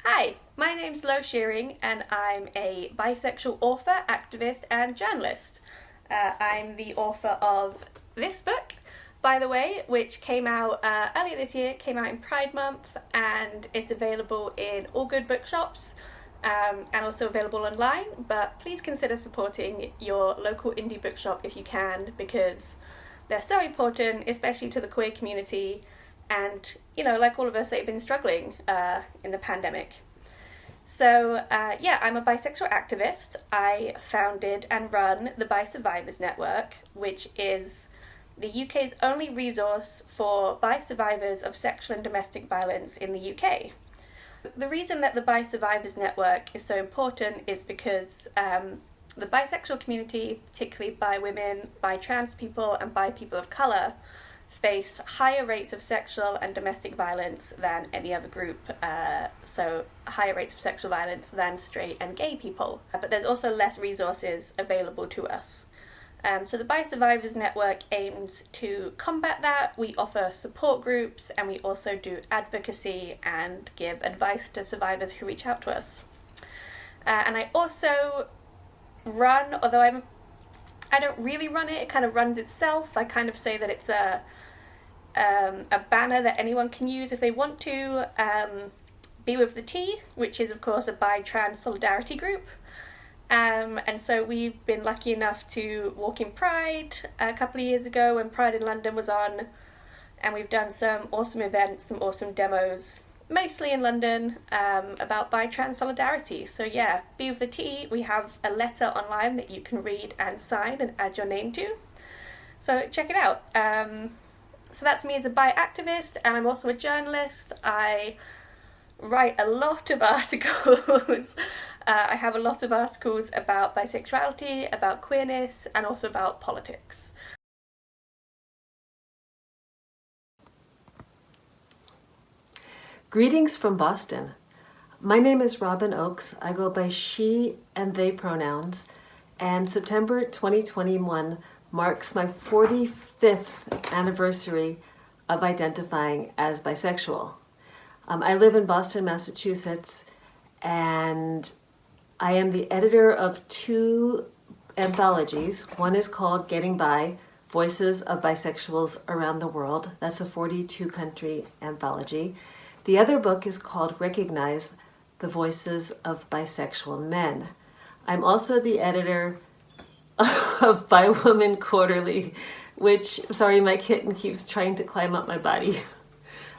Hi, my name's Lo Shearing and I'm a bisexual author, activist and journalist. I'm the author of this book, by the way, which came out earlier this year, came out in Pride Month, and it's available in all good bookshops and also available online. But please consider supporting your local indie bookshop if you can, because they're so important, especially to the queer community. And, like all of us, they've been struggling in the pandemic. So, yeah, I'm a bisexual activist. I founded and run the Bi Survivors Network, which is the UK's only resource for bi survivors of sexual and domestic violence in the UK. The reason that the Bi Survivors Network is so important is because the bisexual community, particularly bi women, bi trans people, and bi people of colour, face higher rates of sexual and domestic violence than any other group, so higher rates of sexual violence than straight and gay people. But there's also less resources available to us. So the Bi Survivors Network aims to combat that. We offer support groups and we also do advocacy and give advice to survivors who reach out to us. And I also run, although I don't really run it, it kind of runs itself. I kind of say that it's a banner that anyone can use if they want to. Be With the T, which is of course a bi-trans solidarity group. And so we've been lucky enough to walk in Pride a couple of years ago when Pride in London was on, and we've done some awesome events, some awesome demos, mostly in London, about bi-trans solidarity. So yeah, Be With the T, we have a letter online that you can read and sign and add your name to. So check it out. So that's me as a bi activist, and I'm also a journalist. I write a lot of articles. I have a lot of articles about bisexuality, about queerness, and also about politics. Greetings from Boston. My name is Robin Oakes. I go by she and they pronouns, and September 2021 marks my 45th anniversary of identifying as bisexual. I live in Boston, Massachusetts, and I am the editor of two anthologies. One is called Getting Bi, Voices of Bisexuals Around the World. That's a 42-country anthology. The other book is called Recognize, the Voices of Bisexual Men. I'm also the editor of Bi Woman Quarterly, which, sorry, my kitten keeps trying to climb up my body.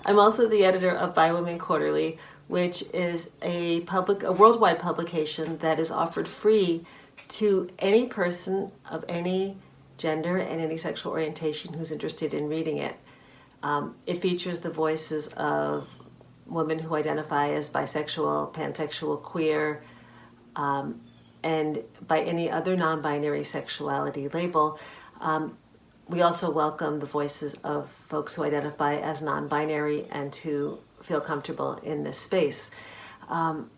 I'm also the editor of Bi Woman Quarterly, which is a worldwide publication that is offered free to any person of any gender and any sexual orientation who's interested in reading it. It features the voices of women who identify as bisexual, pansexual, queer, and by any other non-binary sexuality label. We also welcome the voices of folks who identify as non-binary and who feel comfortable in this space. I'm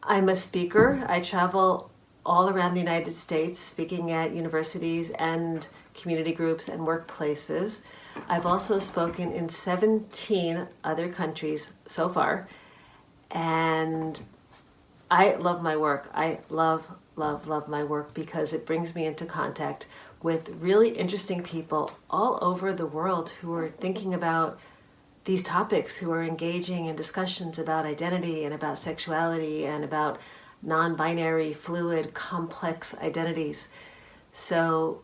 a speaker. I travel all around the United States speaking at universities and community groups and workplaces. I've also spoken in 17 other countries so far, and I love my work. I love my work because it brings me into contact with really interesting people all over the world who are thinking about these topics, who are engaging in discussions about identity and about sexuality and about non-binary, fluid, complex identities. So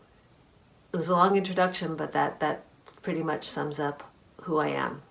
it was a long introduction, but that pretty much sums up who I am.